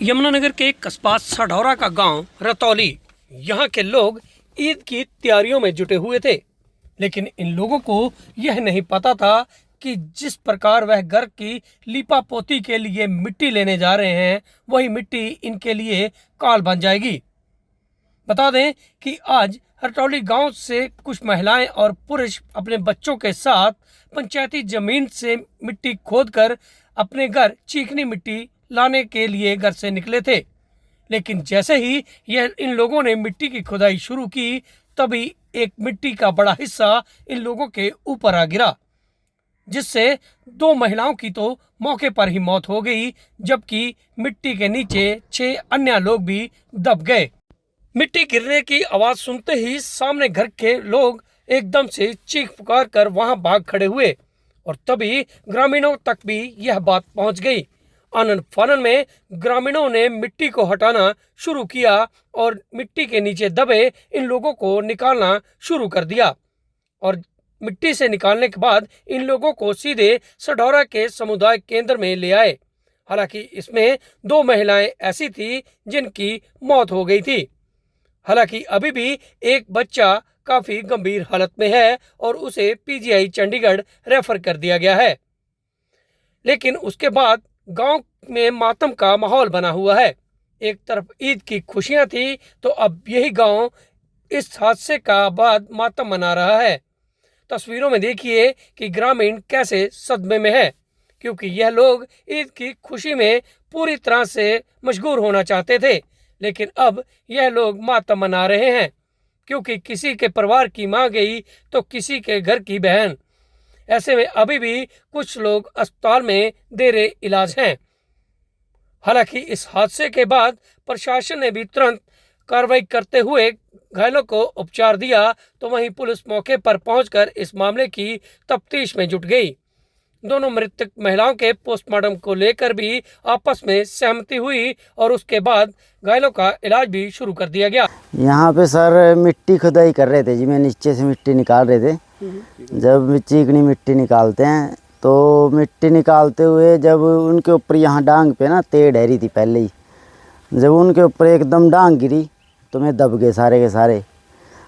यमुनानगर के कस्बा सढौरा का गांव रतौली, यहाँ के लोग ईद की तैयारियों में जुटे हुए थे। लेकिन इन लोगों को यह नहीं पता था कि जिस प्रकार वह घर की लीपा पोती के लिए मिट्टी लेने जा रहे हैं, वही मिट्टी इनके लिए काल बन जाएगी। बता दें कि आज रतौली गांव से कुछ महिलाएं और पुरुष अपने बच्चों के साथ पंचायती जमीन से मिट्टी खोदकर अपने घर चीकनी मिट्टी लाने के लिए घर से निकले थे। लेकिन जैसे ही इन लोगों ने मिट्टी की खुदाई शुरू की, तभी एक मिट्टी का बड़ा हिस्सा इन लोगों के ऊपर आ गिरा, जिससे दो महिलाओं की तो मौके पर ही मौत हो गई, जबकि मिट्टी के नीचे 6 अन्य लोग भी दब गए। मिट्टी गिरने की आवाज सुनते ही सामने घर के लोग एकदम से चीख पुकार कर वहां भाग खड़े हुए और तभी ग्रामीणों तक भी यह बात पहुंच गई। आनन फानन में ग्रामीणों ने मिट्टी को हटाना शुरू किया और मिट्टी के नीचे दबे इन लोगों को निकालना शुरू कर दिया और मिट्टी से निकालने के बाद इन लोगों को सीधे सढौरा के समुदाय केंद्र में ले आए। हालांकि इसमें 2 महिलाएं ऐसी थी जिनकी मौत हो गई थी। हालांकि अभी भी एक बच्चा काफी गंभीर हालत में है और उसे पीजीआई चंडीगढ़ रेफर कर दिया गया है। लेकिन उसके बाद गांव में मातम का माहौल बना हुआ है। एक तरफ ईद की खुशियां थी, तो अब यही गांव इस हादसे का बाद मातम मना रहा है। तस्वीरों में देखिए कि ग्रामीण कैसे सदमे में है, क्योंकि यह लोग ईद की खुशी में पूरी तरह से मशगूल होना चाहते थे, लेकिन अब यह लोग मातम मना रहे हैं, क्योंकि किसी के परिवार की मां गई तो किसी के घर की बहन। ऐसे में अभी भी कुछ लोग अस्पताल में देरे इलाज हैं। हालांकि इस हादसे के बाद प्रशासन ने भी तुरंत कार्रवाई करते हुए घायलों को उपचार दिया, तो वहीं पुलिस मौके पर पहुंचकर इस मामले की तफ्तीश में जुट गई। दोनों मृतक महिलाओं के पोस्टमार्टम को लेकर भी आपस में सहमति हुई और उसके बाद घायलों का इलाज भी शुरू कर दिया गया। यहाँ पे सर मिट्टी खुदाई कर रहे थे जी, मैं नीचे से मिट्टी निकाल रहे थे। जब चीकनी मिट्टी निकालते हैं तो मिट्टी निकालते हुए जब उनके ऊपर यहाँ डांग पे ना तेड़ है रही थी पहले ही, जब उनके ऊपर एकदम डांग गिरी तो मैं दब गए सारे के सारे।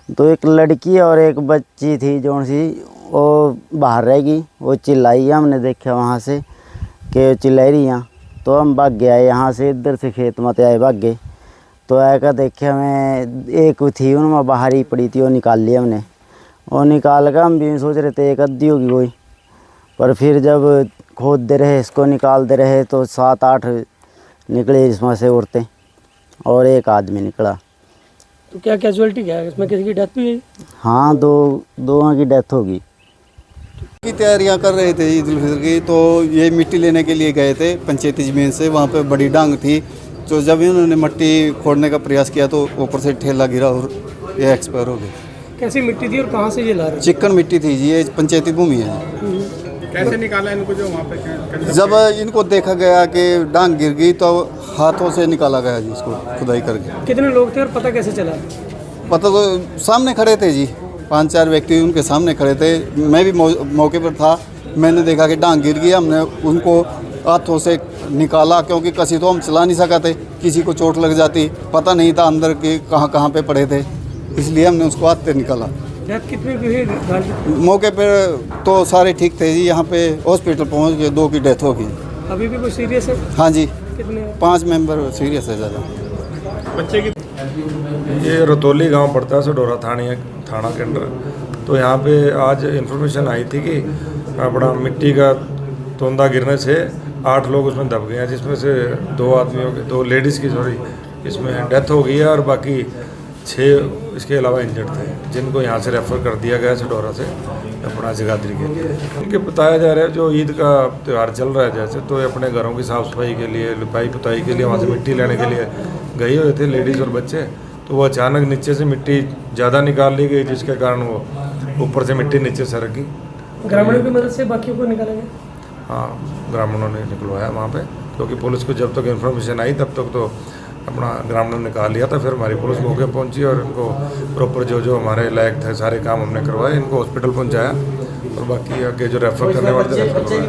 तो एक लड़की और एक बच्ची थी जो सी वो बाहर रह गई, वो चिल्लाई, हमने देखा वहाँ से कि चिल्ला रही यहाँ, तो हम भाग गया यहाँ से, इधर से खेत मत आए भाग गए। तो आकर देखा मैं एक थी उनमें बाहर ही पड़ी थी, वो निकाल लिया हमने। वो निकाल कर हम भी सोच रहे थे एक अद्धी होगी कोई, पर फिर जब खोदते रहे इसको निकालते रहे तो 7-8 निकले इसमें से औरतें और एक आदमी निकला। तो क्या कैजुअलिटी क्या है इसमें, किसी की डेथ भी हुई? हाँ, दो की डेथ होगी। की तैयारियां कर रहे थे ईद उल फितर की, तो ये मिट्टी लेने के लिए गए थे पंचायती जमीन से। वहाँ पे बड़ी डांग थी, तो जब इन्होंने मिट्टी खोदने का प्रयास किया तो ऊपर से ठेला गिरा और ये एक्सपायर हो गए। कैसी मिट्टी थी और कहाँ से ये ला रहे? चिकन मिट्टी थी जी, ये पंचायती भूमि है। कैसे निकाला इनको जो वहाँ पे? जब इनको देखा गया कि डांग गिर गई तो हाथों से निकाला गया जी, इसको खुदाई करके। कितने लोग थे और पता कैसे चला? पता तो सामने खड़े थे जी, 5-4 व्यक्ति उनके सामने खड़े थे। मैं भी मौके पर था, मैंने देखा कि डांग गिर गई। हमने उनको हाथों से निकाला, क्योंकि कसी तो हम चला नहीं सकते, किसी को चोट लग जाती, पता नहीं था अंदर के कहाँ पे पड़े थे, इसलिए हमने उसको हाथ से निकाला। डेथ कितने की हुई? मौके पर तो सारे ठीक थे जी, यहाँ पे हॉस्पिटल पहुँच के 2 की डेथ हो गई। अभी भी कोई सीरियस है? हाँ जी, कितने? 5 मेंबर सीरियस है ज़्यादा। बच्चे की ये रतौली गांव पड़ता है सढौरा थाना के अंदर। तो यहाँ पे आज इन्फॉर्मेशन आई थी कि अपना मिट्टी का तोंदा गिरने से 8 लोग उसमें दब गए हैं, जिसमें से 2 आदमियों के 2 लेडीज़ की इसमें डेथ हो गई है और बाकी 6 इसके अलावा इंजर्ड थे, जिनको यहाँ से रेफ़र कर दिया गया सढौरा से अपना जगाधरी के लिए। उनके बताया जा रहा है जो ईद का त्यौहार चल रहा है जैसे, तो अपने घरों की साफ़ सफाई के लिए, लिपाई पुताई के लिए वहाँ से मिट्टी लेने के लिए गए हुए थे लेडीज़ और बच्चे। तो वो अचानक नीचे से मिट्टी ज़्यादा निकाल ली गई, जिसके कारण वो ऊपर से मिट्टी नीचे सरक गई। ग्रामीणों की मदद से बाकियों को निकाला गया? हाँ, ग्रामीणों ने निकलवाया वहाँ पे, क्योंकि पुलिस को जब तक इन्फॉर्मेशन आई तब तक तो अपना ग्रामीणों ने निकाल लिया था। फिर हमारी पुलिस मौके पहुंची और इनको प्रॉपर जो हमारे लायक थे सारे काम हमने करवाए, इनको हॉस्पिटल पहुंचाया और बाकी आगे जो रेफर करने वाले थे रेफर करवाए।